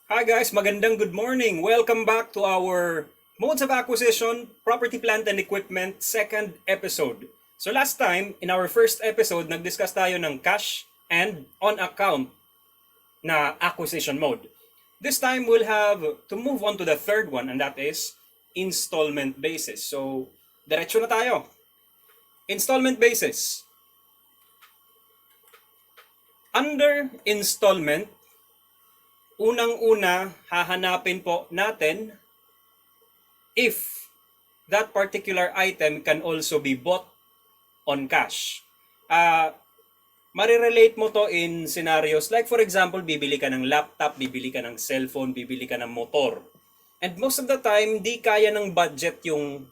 Hi guys, magandang good morning. Welcome back to our Modes of Acquisition, Property, Plant and Equipment second episode. So last time, in our first episode, nag-discuss tayo ng cash and on-account na acquisition mode. This time, we'll have to move on to the third one, and that is installment basis. So, diretso na tayo. Installment basis. Under installment, unang-una, hahanapin po natin if that particular item can also be bought on cash. Marirelate mo to in scenarios like for example, bibili ka ng laptop, bibili ka ng cellphone, bibili ka ng motor. And most of the time, di kaya ng budget yung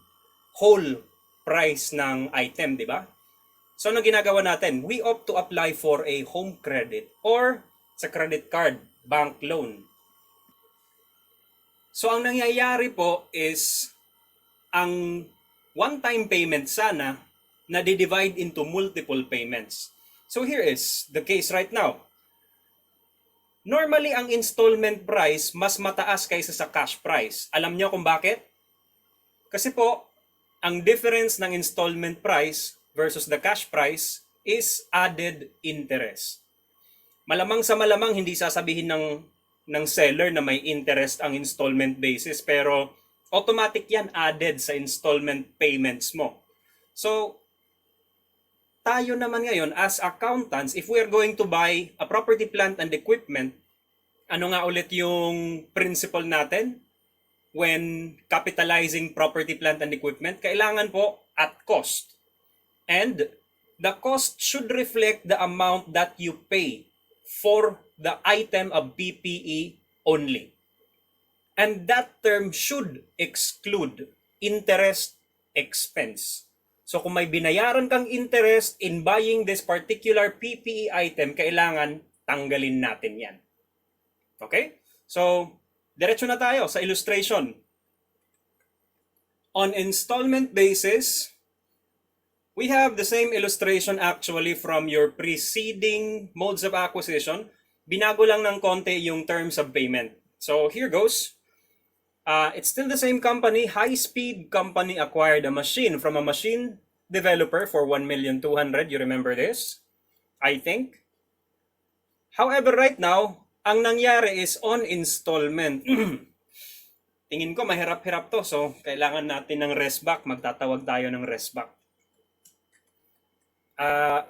whole price ng item, di ba? So, ano ginagawa natin? We opt to apply for a home credit or sa credit card, bank loan. So, ang nangyayari po is ang one-time payment sana na di-divide into multiple payments. So, here is the case right now. Normally, ang installment price mas mataas kaysa sa cash price. Alam niyo kung bakit? Kasi po, ang difference ng installment price versus the cash price is added interest. Malamang sa malamang hindi sasabihin ng seller na may interest ang installment basis, pero automatic yan added sa installment payments mo. So, tayo naman ngayon as accountants, if we are going to buy a property, plant and equipment, ano nga ulit yung principle natin when capitalizing property, plant and equipment? Kailangan po at cost. And the cost should reflect the amount that you pay for the item of PPE only. And that term should exclude interest expense. So kung may binayaran kang interest in buying this particular PPE item, kailangan tanggalin natin yan. Okay? So, diretso na tayo sa illustration. On installment basis, we have the same illustration actually from your preceding modes of acquisition. Binago lang ng konti yung terms of payment. So here goes. It's still the same company. High-Speed Company acquired a machine from a machine developer for 1,200,000. You remember this? I think. However, right now, ang nangyari is on installment. Tingin ko mahirap-hirap to. So kailangan natin ng rest back. Magtatawag tayo ng rest back.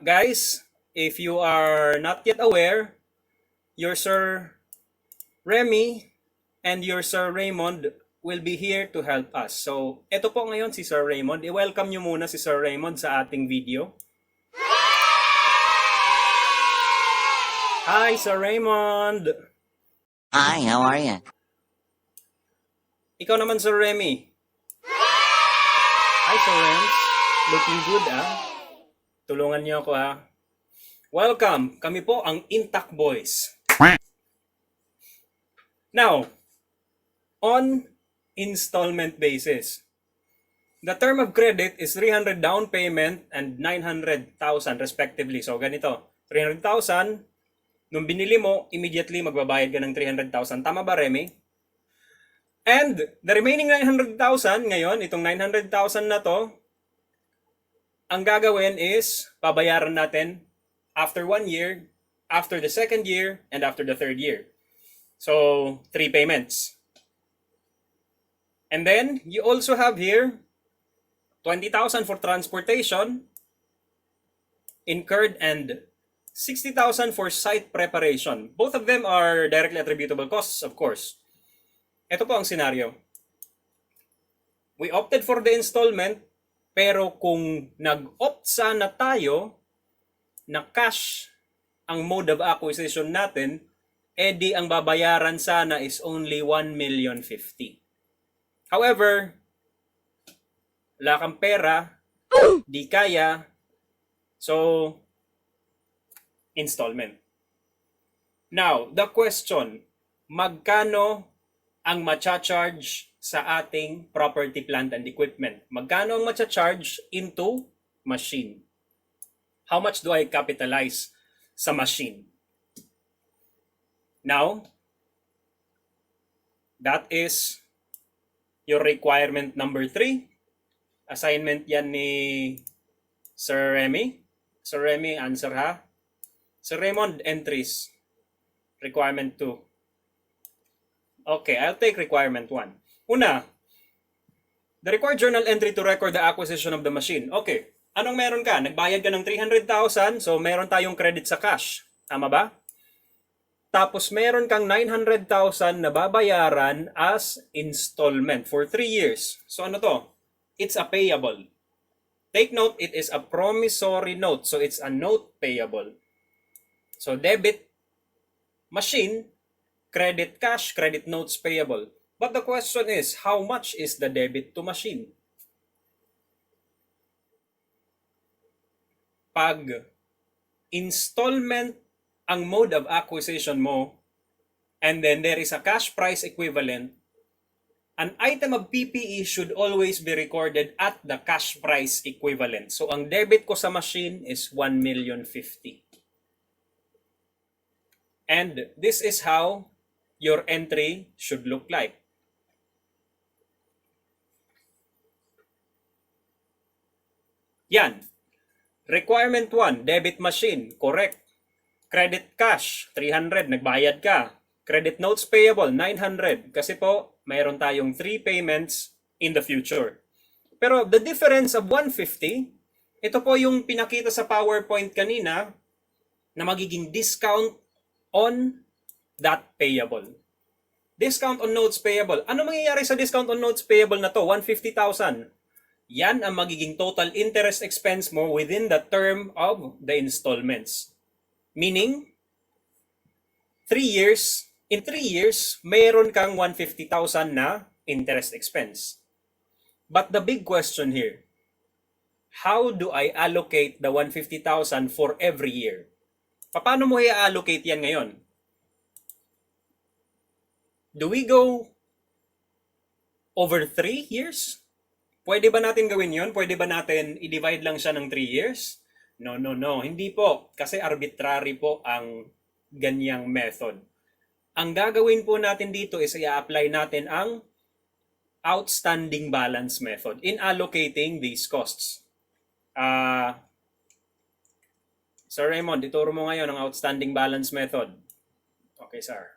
Guys, if you are not yet aware, your Sir Remy and your Sir Raymond will be here to help us. So, ito po ngayon si Sir Raymond. I-welcome nyo muna si Sir Raymond sa ating video. Hi, Sir Raymond! Hi, how are you? Ikaw naman, Sir Remy. Hi, Sir Rems. Looking good, Tulungan niyo ako, Welcome! Kami po ang Intact Boys. Now, on installment basis, the term of credit is 300 down payment and 900,000 respectively. So, ganito. 300,000, nung binili mo, immediately magbabayad ka ng 300,000. Tama ba, Remy? And the remaining 900,000, ngayon, itong 900,000 na to, ang gagawin is, babayaran natin after 1 year, after the second year, and after the third year. So, 3 payments. And then, you also have here, 20,000 for transportation, incurred, and 60,000 for site preparation. Both of them are directly attributable costs, of course. Ito po ang scenario. We opted for the installment, pero kung nag-opt sana tayo na cash ang mode of acquisition natin, edi ang babayaran sana is only 1,050,000. However, wala kang pera, di kaya, so, installment. Now, the question, magkano ang macha-charge sa ating property, plant, and equipment? Magkano ang macha-charge into machine? How much do I capitalize sa machine? Now, That is your requirement number 3. Assignment yan ni Sir Remy. Sir Remy, answer ha. Sir Raymond, entries. Requirement 2. Okay, I'll take requirement 1. Una, the required journal entry to record the acquisition of the machine. Okay, anong meron ka? Nagbayad ka ng 300,000, so meron tayong credit sa cash. Tama ba? Tapos meron kang 900,000 na babayaran as installment for 3 years. So ano to? It's a payable. Take note, it is a promissory note. So it's a note payable. So debit machine, credit cash, credit notes payable. But the question is, how much is the debit to machine? Pag installment ang mode of acquisition mo, and then there is a cash price equivalent, an item of PPE should always be recorded at the cash price equivalent. So ang debit ko sa machine is 1,050,000. And this is how your entry should look like. Yan. Requirement 1, debit machine, correct. Credit cash, 300, nagbayad ka. Credit notes payable, 900. Kasi po, mayroon tayong 3 payments in the future. Pero the difference of 150, ito po yung pinakita sa PowerPoint kanina na magiging discount on that payable. Discount on notes payable. Ano mangyayari sa discount on notes payable na to? 150,000. Yan ang magiging total interest expense mo within the term of the installments. Meaning, 3 years, in 3 years, mayroon kang 150,000 na interest expense. But the big question here, how do I allocate the 150,000 for every year? Paano mo i-allocate yan ngayon? Do we go over 3 years? Pwede ba natin gawin yon? Pwede ba natin i-divide lang siya ng 3 years? No. Hindi po. Kasi arbitrary po ang ganyang method. Ang gagawin po natin dito is i-apply natin ang outstanding balance method in allocating these costs. Sir Raymond, ituro mo ngayon ang outstanding balance method. Okay, sir.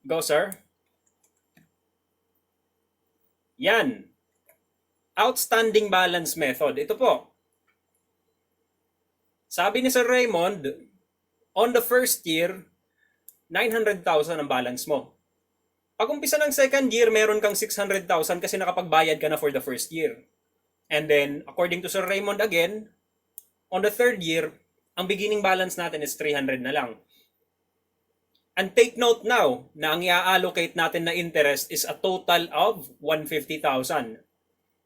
Go, sir. Yan. Outstanding balance method. Ito po. Sabi ni Sir Raymond, on the first year, 900,000 ang balance mo. Pag umpisa ng second year, meron kang 600,000 kasi nakapagbayad ka na for the first year. And then, according to Sir Raymond again, on the third year, ang beginning balance natin is 300 na lang. And take note now na ang i-allocate natin na interest is a total of 150,000.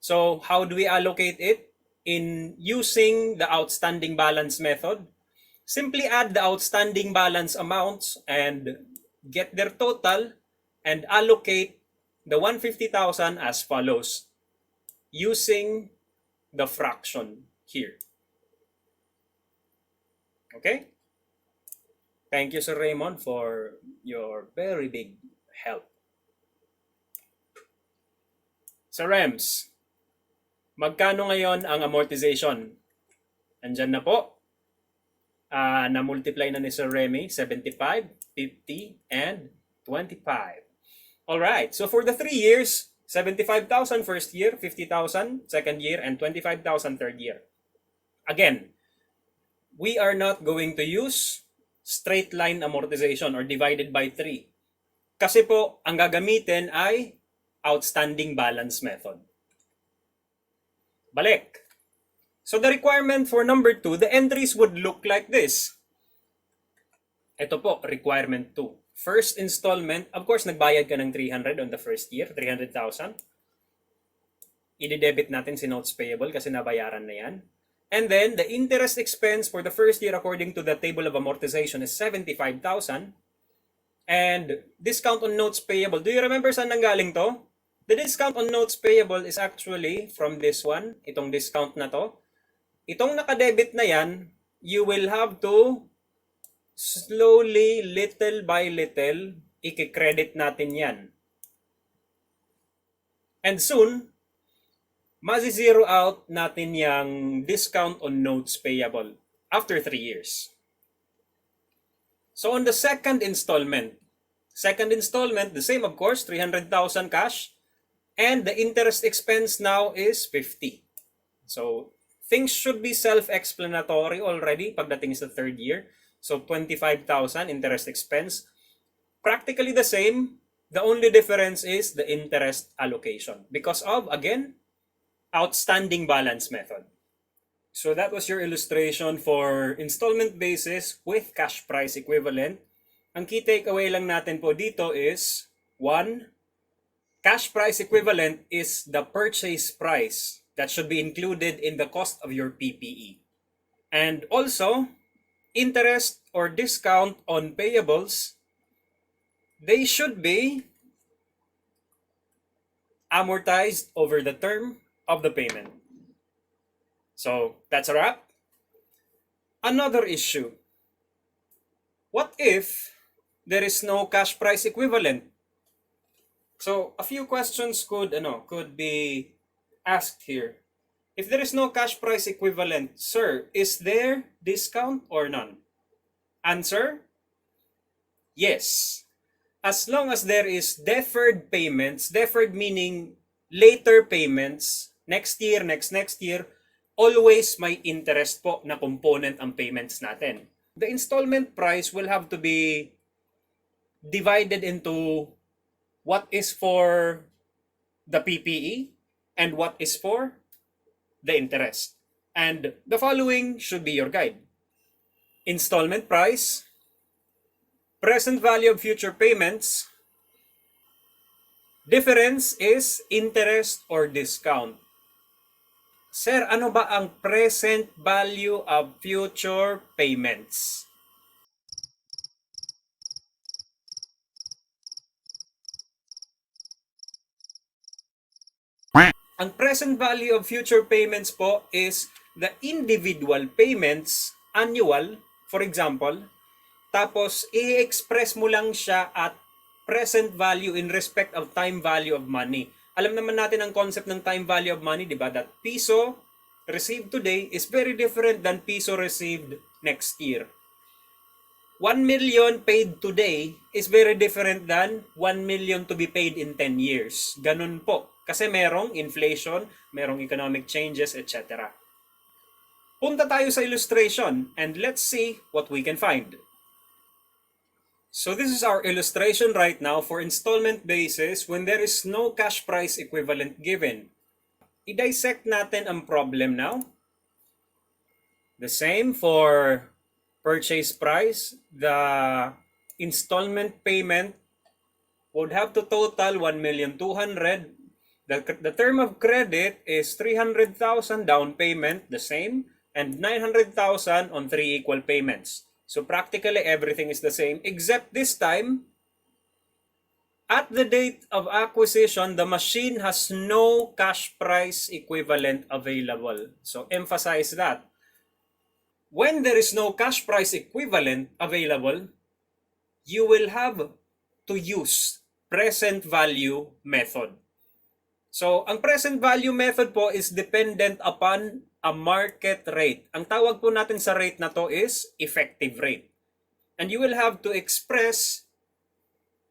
So, how do we allocate it? In using the outstanding balance method, simply add the outstanding balance amounts and get their total and allocate the 150,000 as follows using the fraction here. Okay? Thank you, Sir Raymond, for your very big help. Sir Rems, magkano ngayon ang amortization? Andyan na po. Na-multiply na ni Sir Remy, 75, 50, and 25. Alright, so for the 3 years, 75,000 first year, 50,000 second year, and 25,000 third year. Again, we are not going to use straight line amortization or divided by 3. Kasi po, ang gagamitin ay outstanding balance method. Balik. So the requirement for number 2, the entries would look like this. Ito po, requirement 2. First installment, of course, nagbayad ka ng 300 on the first year, 300,000. I-debit natin si notes payable kasi nabayaran na yan. And then, the interest expense for the first year according to the table of amortization is 75,000. And discount on notes payable. Do you remember saan nanggaling to? The discount on notes payable is actually from this one, itong discount na to. Itong nakadebit na yan, you will have to slowly, little by little, i-credit natin yan. And soon, mazi-zero out natin yung discount on notes payable after 3 years. So on the second installment, the same of course, 300,000 cash, and the interest expense now is 50. So things should be self-explanatory already pagdating sa third year. So 25,000 interest expense. Practically the same. The only difference is the interest allocation because of, again, outstanding balance method. So that was your illustration for installment basis with cash price equivalent. Ang key takeaway lang natin po dito is 1. Cash price equivalent is the purchase price that should be included in the cost of your PPE. And also, interest or discount on payables, they should be amortized over the term of the payment. So that's a wrap. Another issue. What if there is no cash price equivalent? So a few questions could be asked here. If there is no cash price equivalent, sir, is there discount or none? Answer, yes. As long as there is deferred payments, deferred meaning later payments, next year, next year, always may interest po na component ang payments natin. The installment price will have to be divided into what is for the PPE and what is for the interest. And the following should be your guide. Installment price, present value of future payments, difference is interest or discount. Sir, ano ba ang present value of future payments? Ang present value of future payments po is the individual payments, annual, for example, tapos i-express mo lang siya at present value in respect of time value of money. Alam naman natin ang concept ng time value of money, di ba? That piso received today is very different than piso received next year. 1 million paid today is very different than 1 million to be paid in 10 years. Ganun po. Kasi merong inflation, merong economic changes, etc. Punta tayo sa illustration and let's see what we can find. So this is our illustration right now for installment basis when there is no cash price equivalent given. I-dissect natin ang problem now. The same for purchase price. The installment payment would have to total 1,200,000. The term of credit is 300,000 down payment, the same, and 900,000 on 3 equal payments. So practically everything is the same except this time, at the date of acquisition, the machine has no cash price equivalent available. So emphasize that. When there is no cash price equivalent available, you will have to use present value method. So ang present value method po is dependent upon a market rate. Ang tawag po natin sa rate na to is effective rate. And you will have to express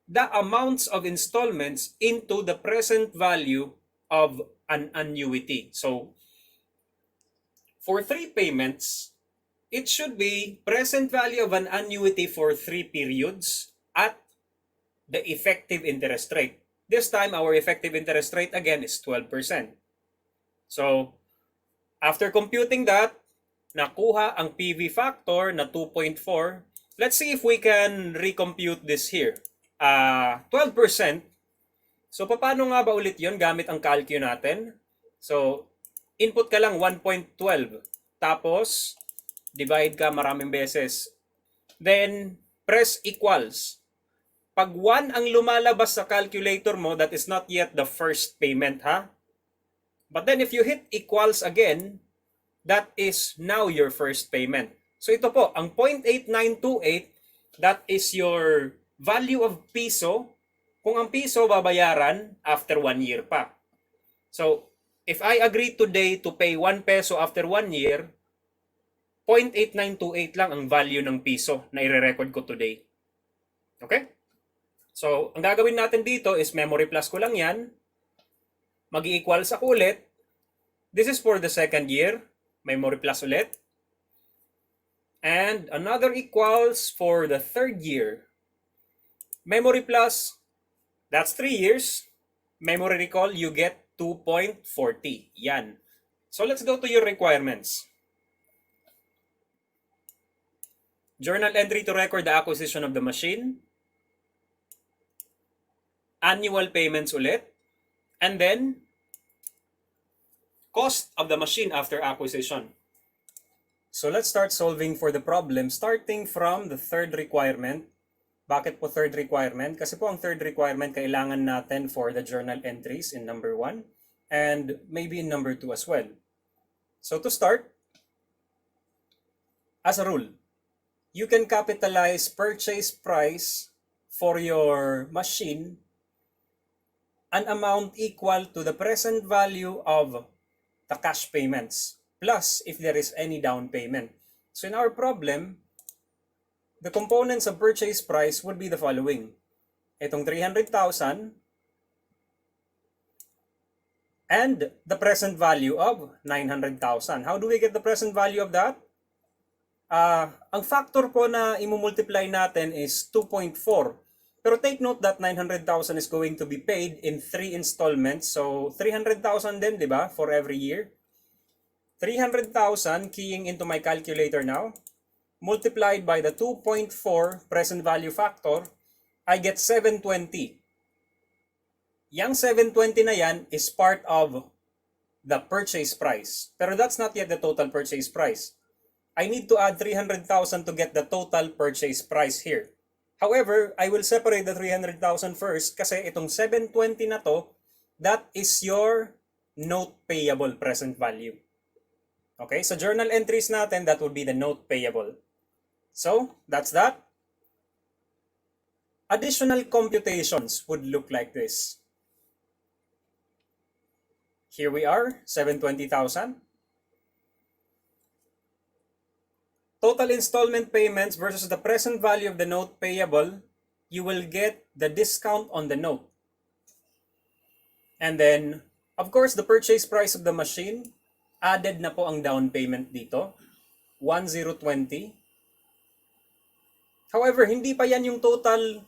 the amounts of installments into the present value of an annuity. So, for 3 payments, it should be present value of an annuity for 3 periods at the effective interest rate. This time, our effective interest rate again is 12%. So, after computing that, nakuha ang PV factor na 2.4. Let's see if we can recompute this here. 12%. So, paano nga ba ulit yon gamit ang calcu natin? So, input ka lang 1.12. Tapos, divide ka maraming beses. Then, press equals. Pag 1 ang lumalabas sa calculator mo, that is not yet the first payment, ha? But then if you hit equals again, that is now your first payment. So ito po, ang 0.8928, that is your value of piso, kung ang piso babayaran after 1 year pa. So, if I agree today to pay 1 peso after 1 year, 0.8928 lang ang value ng piso na i-record ko today. Okay? So, ang gagawin natin dito is memory plus ko lang yan. Mag-i-equals ako ulit. This is for the second year. Memory plus ulit. And another equals for the third year. Memory plus, that's 3 years. Memory recall, you get 2.40. Yan. So let's go to your requirements. Journal entry to record the acquisition of the machine. Annual payments ulit. And then, cost of the machine after acquisition. So let's start solving for the problem starting from the third requirement. Bakit po third requirement? Kasi po ang third requirement kailangan natin for the journal entries in number 1 and maybe in number 2 as well. So to start, as a rule, you can capitalize purchase price for your machine an amount equal to the present value of the cash payments plus if there is any down payment. So in our problem, the components of purchase price would be the following. Itong 300,000 and the present value of 900,000. How do we get the present value of that? Ang factor po na imumultiply natin is 2.4. Pero take note that 900,000 is going to be paid in 3 installments. So 300,000 din, di ba, for every year. 300,000, keying into my calculator now, multiplied by the 2.4 present value factor, I get 720. Yang 720 na yan is part of the purchase price. Pero that's not yet the total purchase price. I need to add 300,000 to get the total purchase price here. However, I will separate the 300,000 first kasi itong 720 na to, that is your note payable present value. Okay, so journal entries natin, that would be the note payable. So, that's that. Additional computations would look like this. Here we are, 720,000. Total installment payments versus the present value of the note payable, you will get the discount on the note. And then, of course, the purchase price of the machine, added na po ang down payment dito, 1,020. However, hindi pa yan yung total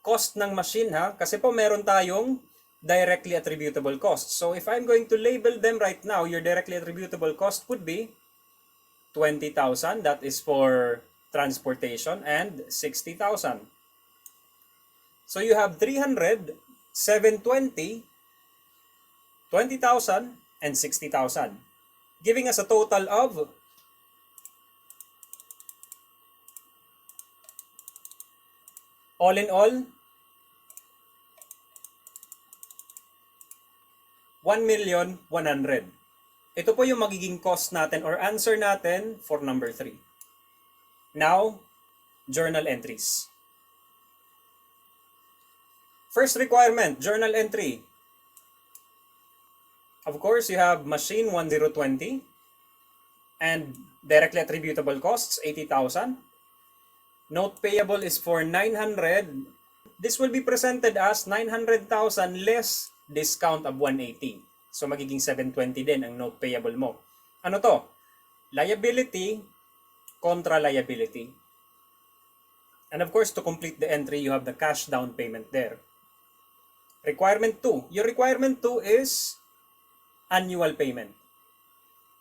cost ng machine ha, kasi po meron tayong directly attributable costs. So if I'm going to label them right now, your directly attributable cost would be 20,000, that is for transportation, and 60,000. So you have 300, 720, 20,000, and 60,000, giving us a total of all in all 1,100,000. Ito po yung magiging cost natin or answer natin for number 3. Now, journal entries. First requirement, journal entry. Of course, you have machine 1,020 and directly attributable costs 80,000. Note payable is for 900. This will be presented as 900,000 less discount of 180. So magiging 720 din ang note payable mo. Ano to? Liability contra liability. And of course, to complete the entry, you have the cash down payment there. Requirement 2. Your requirement 2 is annual payment.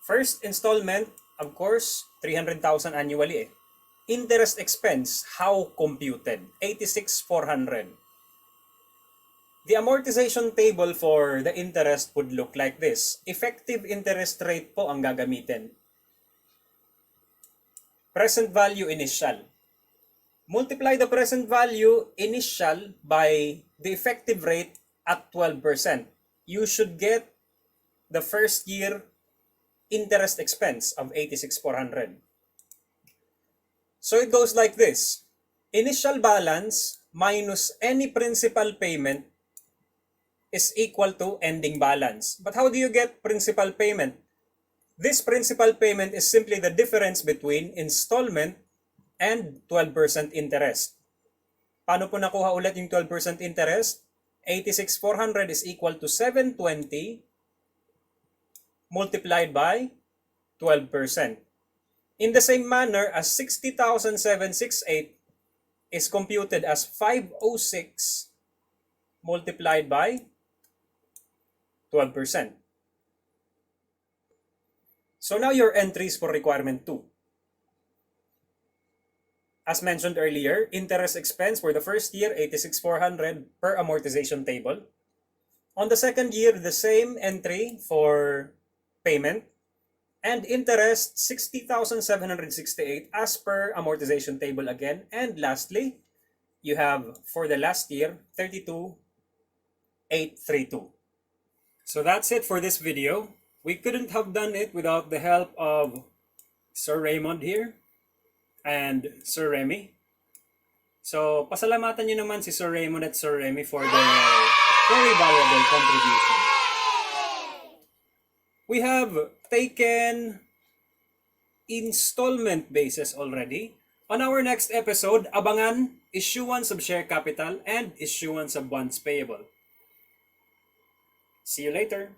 First installment, of course, 300,000 annually. Interest expense, how computed? 86,400. The amortization table for the interest would look like this. Effective interest rate po ang gagamitin. Present value initial. Multiply the present value initial by the effective rate at 12%. You should get the first year interest expense of 86,400. So it goes like this. Initial balance minus any principal payment is equal to ending balance. But how do you get principal payment? This principal payment is simply the difference between installment and 12% interest. Paano po nakuha ulit yung 12% interest? 86,400 is equal to 720 multiplied by 12%. In the same manner as 60,768 is computed as 506 multiplied by 12%. So now your entries for requirement 2. As mentioned earlier, interest expense for the first year, 86,400 per amortization table. On the second year, the same entry for payment. And interest, 60,768 as per amortization table again. And lastly, you have for the last year, 32,832. So that's it for this video. We couldn't have done it without the help of Sir Raymond here and Sir Remy. So, pasalamatan nyo naman si Sir Raymond at Sir Remy for their very valuable contribution. We have taken installment basis already. On our next episode, abangan issuance of share capital and issuance of bonds payable. See you later.